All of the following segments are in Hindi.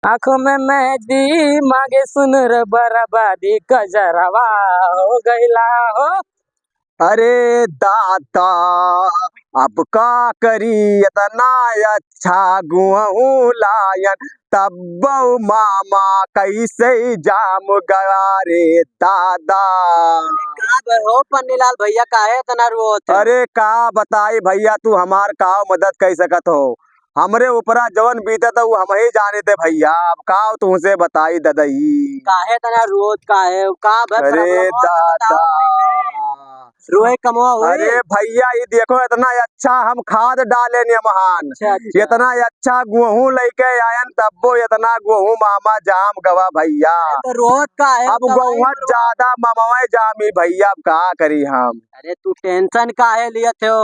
आंखों में मेहंदी मांगे सुन रे बराबादी कजरवा हो गईला हो। अरे दाता अब का करी इतना अच्छा गुहू लायन तब मामा कैसे जाम गया रे दादा। हो पन्नीलाल भैया काहे इतना रोत? अरे का बताई भैया, तू हमार का मदद कर सकत हो। हमरे ऊपरा जवन बीता था वो हम ही जाने थे भैया, अब का तुमसे बताई ददई। काहे इतना रोत काहे का अरे दादा, रोए कमवा हुई? अरे भैया ये देखो इतना अच्छा हम खाद डाले नियमहान, अच्छा। इतना अच्छा गेहूं लेके आयन तब्बो इतना गेहूं मामा जाम गवा भैया। तो रोत काहे? अब गेहूं ज्यादा मामा जामी भैया, अब का करी हम। अरे तू टेंशन काहे लिया थे?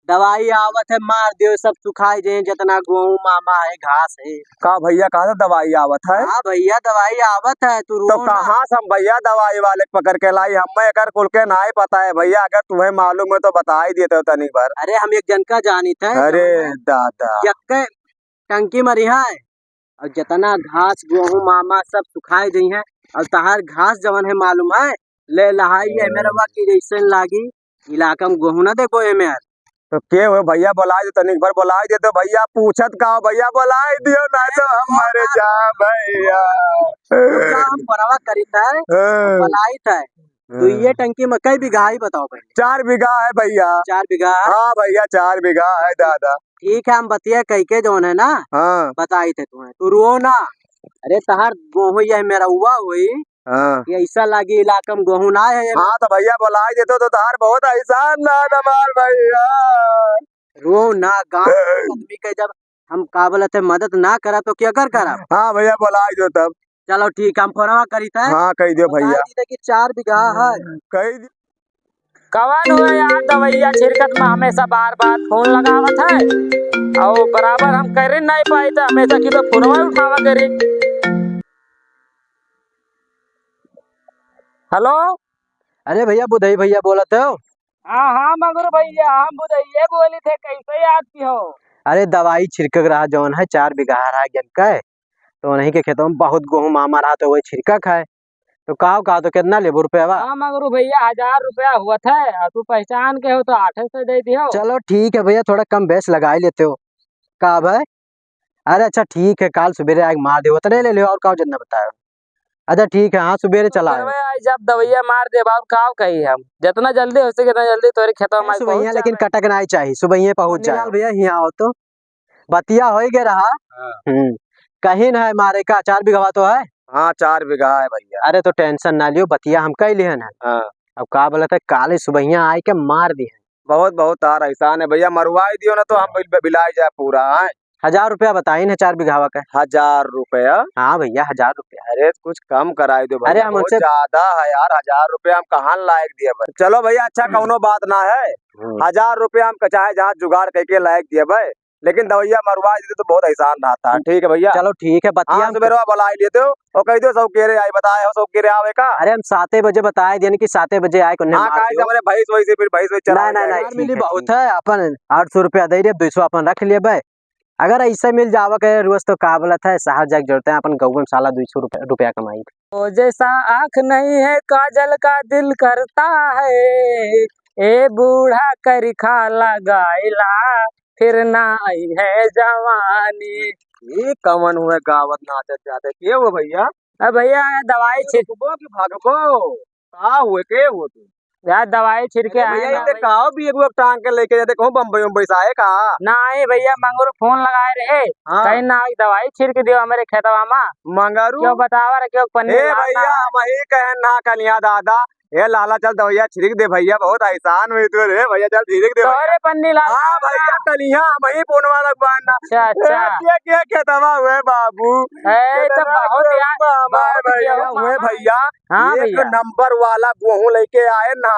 दवाई आवत है मार दियो सब सुखाई जे जितना गेहूं मामा है घास है। का भैया कहा था दवाई आवत है? हाँ भैया दवाई आवत है, तू तो कहाँ से हम भैया दवाई वाले पकड़ के लाई, हमें एकर कुल के नहीं पता है भैया, अगर तुम्हें मालूम है तो बता ही देते हो तनी भर। अरे हम एक जन का जानी थे। अरे दादा, यक्के टंकी मरी है और जितना घास गेहूं मामा सब सुखाई दी है और तहार घास जवन है मालूम है ले लहाई है मेरा बा की जैसे लागी इलाका में गेहूं ना देखो है मेर। तो के हुए भैया बुलाए दो तनिक भर, बुलाए दे तो भैया पूछत का भैया बुलाए दियो ना तो हम मर जा भैया। हम परवा करी था बुलाई था। तो ये टंकी में कई बीघा है बताओ भाई? 4 बीघा है भैया। 4 बीघा? हाँ भैया 4 बीघा है दादा। ठीक है हम बतिया कह के जो है ना हाँ बताई थे तुम्हें, तू रो ना। अरे तहार गेहूं ये मेरा हुआ हुई हाँ, ये ऐसा लागी इलाका में गेहूं ना है। हाँ तो भैया बुलाए देते तो तार बहुत एहसान ना हमार भैया। रो ना, गाँव आदमी के जब हम काबल थे मदद ना करा तो क्या कर करा? हाँ भैया बुलाए दो तब। चलो ठीक है हम फोनवा करी था। हाँ कही दो भैया, कि 4 बीघा है। कही दो। कवन हुए यार दवैया छिड़कत में हमेशा बार बार फोन लगावत है और बराबर हम कर नहीं पाई तो हमेशा की तो फोनवा उठावा करी। हेलो। अरे भैया बुधई भैया बोलते हो? हाँ हाँ मगर भैया हम बुझाइए बोली थे, कैसे याद की हो? अरे दवाई छिड़क रहा जौन है 4 बीघा रहा जन का है तो उन्हीं के खेतों में बहुत गेहूं मामा रहा तो वही छिड़कक है। तो कहा तो कितना लेबू रुपया? हाँ मगर भैया 1000 रुपया हुआ था और तू पहचान के हो तो 8 से दे दियो। चलो ठीक है भैया थोड़ा कम बेस लगा ही लेते हो का भाई? अरे अच्छा ठीक है काल सुबेरे आग मार दे उतने ले लियो और का जितना बताया। अच्छा ठीक है हाँ सुबेरे चला जब दवैया मार दे बाबू काव कही हम जितना जल्दी हो सके उतना जल्दी तोरे खेतों में सुबह लेकिन कटक नहीं चाहिए, सुबह पहुंच जाए भैया यहाँ आओ तो बतिया हो गया रहा। कहीं ना है मारे का 4 बीघा तो है। हाँ 4 बीघा है भैया। अरे तो टेंशन ना लियो बतिया हम कह लिहन है। हाँ। अब का बोला था काले सुबह आए के मार दी है। बहुत बहुत तार एहसान है भैया, मरवाई दियो ना तो हम बिलाई जाए पूरा है। 1000 रुपया बताई ना 4 बीघा का? 1000 रुपया? हाँ भैया 1000 रुपया। अरे कुछ कम कराई दो भैया, अरे हम बहुत ज्यादा है यार, 1000 रुपया हम कहाँ लायक दिए भाई। चलो भैया अच्छा कौनो बात ना है, 1000 रुपया हम चाहे जहाँ जुगाड़ करके लायक दिए भाई, लेकिन दवैया मरवा दी तो बहुत एहसान रहता है। ठीक है भैया चलो ठीक है बतिया हम सुबह बुला लेते हो और कह दो सब केरे आई बताए हो सब केरे आवे का। अरे हम 7 बजे बताए देने की 7 बजे आए हाँ हमारे भैंस वैसे फिर भैंस चला नहीं बहुत है अपन 800 रुपया दे रहे 200 अपन रख लिए भाई। अगर ऐसा मिल जावा के रोज तो काबलत है शहर जाके जोड़ते हैं अपन गाँव में साला 200 रुपया कमाई। ओ जैसा आँख नहीं है काजल का दिल करता है, ए बूढ़ा कर खा लगाइला फिर ना आई है जवानी। ये कवन हुए गावत नाचत जाते के हुए भैया? अब भैया दवाई छिड़को कि भागबो का हुए के हुए तू? यार दवाई छिड़के आए भैया ये कहो भी एक टांग के लेके जाते कहूं बम्बई बम्बई से आए का? नहीं भैया मंगरू फोन लगाए रहे कहीं ना दवाई छिड़क दियो हमारे खेतवा में। मंगरू क्यों बतावा क्यों पन्नी भैया वही कहे ना कलिया दादा ये लाला चल दवैया छिड़क दे भैया, बहुत एहसान हुई तू रे भैया, चल छिड़क दे अरे पन्नी लाल। हाँ भैया कलिया वही फोनवा लगवाना। अच्छा क्या खेतवा हुए बाबू तो बहुत हुए भैया। हाँ एक नंबर वाला गेहूं लेके आए ना।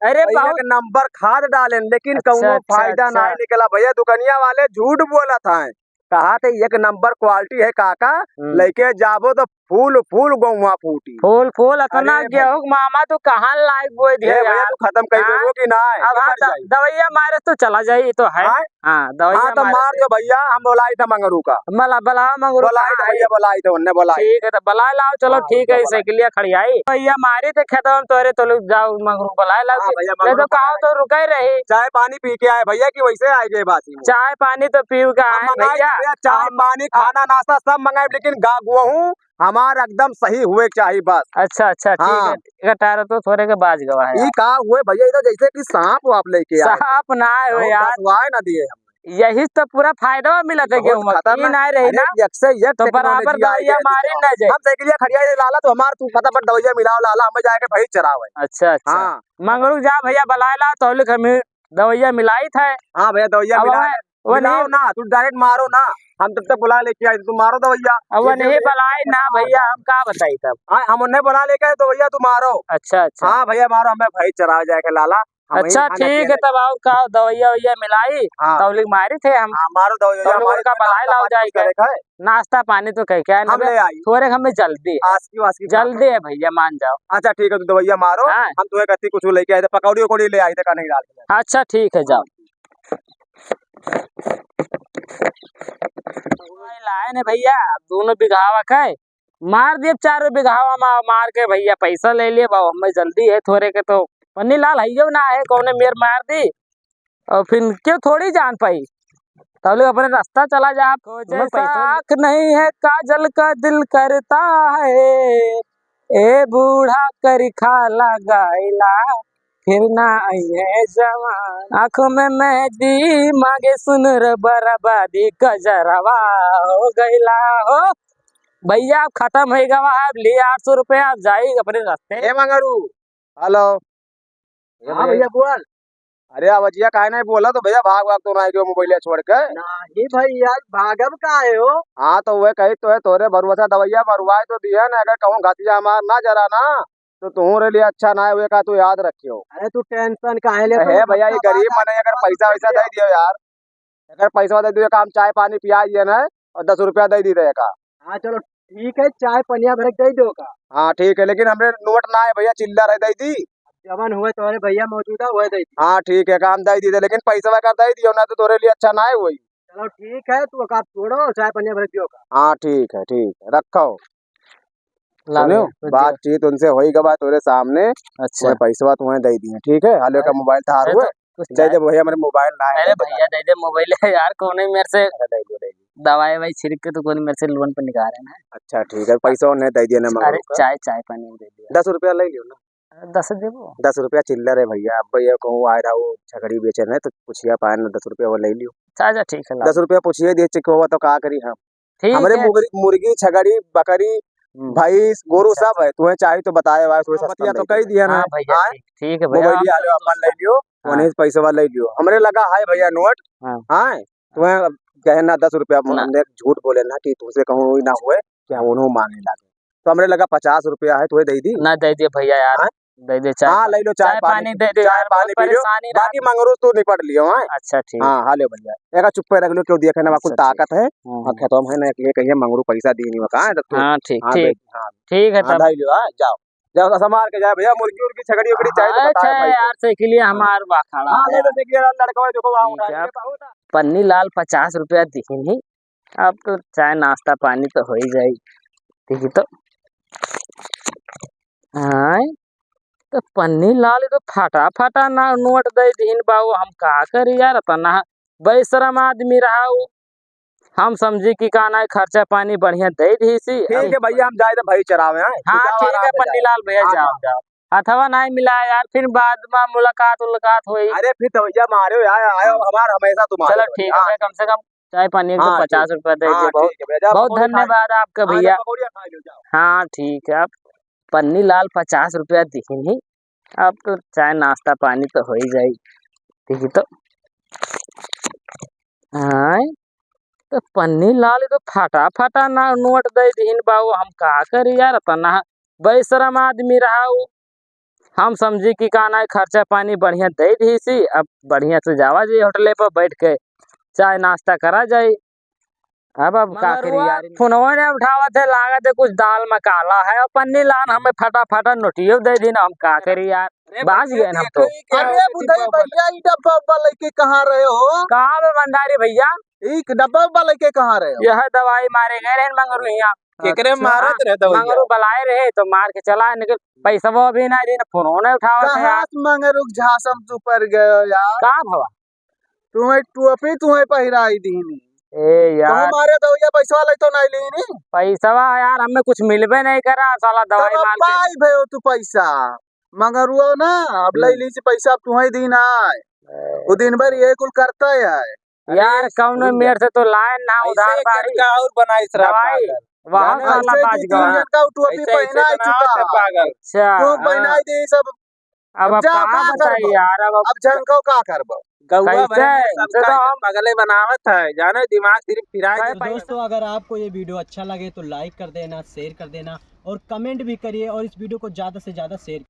अरे एक नंबर खाद डाले लेकिन कौनो फायदा नहीं निकला भैया, दुकनिया वाले झूठ बोला था कहा थे एक नंबर क्वालिटी है काका, लेके जाबो तो फूल फूल गौवा फूटी। फूल फूल अपना अरे गेहूं मामा तो कहाँ लायक बोए दिया भैया यार। तू खत्म कर हाँ? देबो कि ना अब हाँ दवाइया मारे तो चला जाए तो है। हाँ? हाँ हाँ दवाइया तो मारे मार से। दो भैया, हम बोलाई था मंगरू का, मला बला मंगरू बोलाई था कहाँ है? भैया, बोलाई था उनने बोलाई। ठीक है तो बला लाओ, चलो हाँ, ठीक है, उनका साइकिलिया खड़ी आई भैया मारी थे खेत में तोरे तो लोग जाओ मंगरू बला लाओ हाँ भैया नहीं तो मंगरू कहो तो रुके ही रही। चाय पानी पी के आए भैया कि वैसे आए गए बासी में? चाय पानी तो पीऊ का हम है मंगाए भैया। भैया, चाय पानी खाना नाश्ता सब मंगाए, लेकिन गेहूं हमारा एकदम सही हुए चाहिए बस। अच्छा अच्छा ठीक हाँ। है, ठीक है टायर तो थोड़े के बाज गवा है ये कहा हुए भैया, इधर जैसे कि सांप आप लेके आए, साफ ना हो यार, दसवाए ना दिए हम। यही तो पूरा फायदा मिला था बहुत गेहूं खतरनाक। ना रही ना अरे एक से एक तो टेक्नोलॉजी बराबर आई दवाइया है। मारी न जाए। हम साइकिलिया खड़िया लाला तो हमार तू फटाफट दवाइया मिलाओ लाला, हमें जाके भाई चरावे। अच्छा अच्छा हाँ मंगरू जा भैया बलाए ला तो लिख हमें दवाइया मिलाई था। हाँ भैया दवाइया अब मिला, वो मिलाओ नहीं ना, तू डायरेक्ट मारो ना, हम तब तक बुला लेके आए, तू मारो दवाइया। अब नहीं बलाए ना भैया, हम का बताई तब। हाँ हम उन्हें बुला लेके आए तो भैया तू मारो। अच्छा अच्छा हाँ भैया मारो, हमें भाई चरा जाके लाला। अच्छा ठीक है तब और का दवाइया वैया मिलाई हाँ तब लिख मारी थे हम। हाँ मारो दवाइया हमारे का बलाए लाओ जाएगा नाश्ता पानी तो कह क्या हम ले आई। थोड़े हमें जल्दी है, आसकी वासकी जल्दी है भैया मान जाओ। अच्छा ठीक है, तू दवाइया मारो, हाँ। हम तुम्हें कत्ती कुछ लेके आए थे, पकौड़ी उकौड़ी ले आए थे नहीं डाल के। अच्छा ठीक है जाओ। लाए ने भैया दोनों बिघावा का मार दिए, चारों बिघावा मार के भैया पैसा ले लिए बाबू, हमें जल्दी है थोड़े के तो पन्नी लाल है ना है कौन मेर मार दी और फिर क्यों थोड़ी जान पाई तब लोग अपने रास्ता चला जा। जैसा आँख नहीं है काजल का दिल करता है, ए बूढ़ा कर खा लगाइला फिर ना आई है जवान, आँखों में मेहंदी मांगे सुन र बराबादी गजरवा हो गईला हो। भैया आप खत्म हो गवा, आप लिए 800 रुपये, आप जाइए अपने रास्ते। ए मंगरू हेलो। हाँ भैया बोल। अरे अवजिया काहे नहीं बोला तो भैया भाग भाग तो ना गयो मोबाइल छोड़ के। नहीं भैया भागब का है हो। हाँ तो वह कही तो है तोरे भरुआ दवाइया मरवाए तो दिया ना, अगर कहूँ घटिया मार ना जरा ना तो तुम्हारे लिए अच्छा ना है का, तू याद रखियो। अरे तू टेंशन काहे ले है भैया ये गरीब मन है, अगर पैसा वैसा दे दियो यार, अगर पैसा दे दियो काम चाय पानी पिया दिए ना और 10 रुपया दे दी का। हाँ चलो ठीक है, चाय पनिया भर दे दो का। हाँ ठीक है, लेकिन हमरे नोट ना है भैया, चिल्लर है दे दी। जवन हुए तोरे भैया मौजूदा हुए दे दी। हाँ ठीक है काम दे दी दे, लेकिन पैसा वगैरह दे दियो ना तो तोरे लिए अच्छा ना है वही। चलो ठीक है, तू का छोड़ो चाय पनिया भर दियो का। हाँ ठीक है रखो। सुनो बातचीत उनसे होई गवा तोरे सामने। अच्छा पैसा तुम्हें दे दिए ठीक है, हालो का मोबाइल था हुए दे दे भैया, मेरे मोबाइल ना है। अरे भैया दे दे मोबाइल यार, कौन मेरे से दवाई वाई छिड़क के तो कौन मेरे से लोन पर निकाल रहे हैं। अच्छा ठीक है पैसा उन्हें दे दिया ना। अरे चाय पानी दे दिया, 10 रुपया ले लियो ना। 10 देवो, 10 रुपया चिल्लर है भैया। अब भैया कहूँ आ रहा वो छकड़ी बेचे है तो पूछिया पाए ना 10 रुपया वो ले लियो। अच्छा ठीक है 10 रुपया पूछिए दिए चिक हुआ तो का करी हम। हमारे मुर्गी छगड़ी बकरी भैंस गोरू सब है, तुम्हें चाहिए तो बताए भाई तो कही दिया ना भैया। ठीक है मोबाइल अपन ले लियो, उन्हें पैसा ले लियो। हमरे लगा है भैया नोट। हाँ तुम्हें कहना 10 रुपया हमने झूठ बोले ना कि तुझसे कहूँ ना हुए क्या उन्होंने मांगने लगे, तो हमरे लगा 50 रुपया है तुम्हें दे दी ना। दे दिए भैया यार, दे दे चाय। हाँ ले लो चाय पानी दे दे, चाय पानी पी लो, बाकी मंगरू तू निपट लियो। अच्छा ठीक। हाँ हालो भैया एक चुप पे रख लो, क्यों दिया ना कुल ताकत है खेतों में ना, ये कहिए मंगरू पैसा दी नहीं कहा। हाँ ठीक ठीक है तब जाओ जाओ संभाल के जाए भैया, मुर्गी उर्गी छगड़ी उगड़ी चाहिए तो यार से के लिए हमार बाखाड़ा लड़का देखो पन्नी लाल 50 रुपया दिखी नहीं, अब तो चाय नाश्ता पानी तो हो ही जाएगी। ठीक है तो हाँ तो पन्नी लाल तो फटा ना नोट दे दीन बाबू, हम का करी यार, तना बेशरम आदमी रहा वो। हम समझी कि का ना खर्चा पानी बढ़िया दे दी सी। ठीक है भैया हम जाए तो भाई चरावे। हाँ ठीक है पन्नी लाल भैया जाओ अथवा नहीं मिला यार, फिर बाद में मुलाकात हुई। अरे फिर तो भैया मारे यार आयो हमार हमेशा तुम्हारे। चलो ठीक है कम से कम चाय पानी तो 50 रुपया दे दीजिए, बहुत धन्यवाद आपका भैया। हाँ ठीक है, अब पन्नी लाल 50 रुपया दिखी नहीं, अब तो चाय नाश्ता पानी तो हो ही जाएगी। ठीक है तो हाँ तो पन्नी लाल तो फटा ना नोट दे दीन बाबू, हम का करी यार, तना बेशरम आदमी रहा वो। हम समझी कि का ना खर्चा पानी बढ़िया दे दी सी, अब बढ़िया से जावा जी होटले पर बैठ के चाय नाश्ता करा जाए। अब का करी यार, फोनवा ने उठावा थे, लागत है कुछ दाल मकाला है और पन्नी लान हमें फटाफट नोटियो दे दी ना, हम का करी यार, बाज गए हम तो। अरे बुधई भैया ई डब्बा उब्बा लेके कहाँ रहे हो? कहाँ पे भंडारी भैया? ई डब्बा उब्बा लेके कहाँ रहे हो? यह दवाई मारे गए रहे मंगरू यहाँ, केकरे मारत रहे दवाई? मंगरू बुलाए रहे तो मार के चला निकल, पैसा वो भी नहीं दी, फोन ने उठावा था यार। मंगरू झासम तू पर गयो यार? कहाँ भवा तुम्हें टोपी तुम्हें पहिराई दीनी, ए यार हमारे दवाइया पैसा ले तो नहीं लीनी? पैसा यार हमें कुछ मिलबे नहीं करा, साला दवाई मार के पाई भयो तू पैसा मगर वो ना अब ले ली पैसा, अब तुम्हें दिन आए वो दिन भर ये कुल करता है यार, कौन मेरे से तो लाए ना उधार बाड़ी और बनाई दवाई, वहाँ साला बाज गया। टोपी पहना चुका, अच्छा तू पहना दे सब। अब जा कहाँ का बताई करबो? यार, अब झनको का करबो? कैसे तो हम पगले बनावत है, जाने दिमाग सिर्फ फिराए। तो दोस्तों अगर आपको ये वीडियो अच्छा लगे तो लाइक कर देना, शेयर कर देना और कमेंट भी करिए और इस वीडियो को ज़्यादा से ज़्यादा शेयर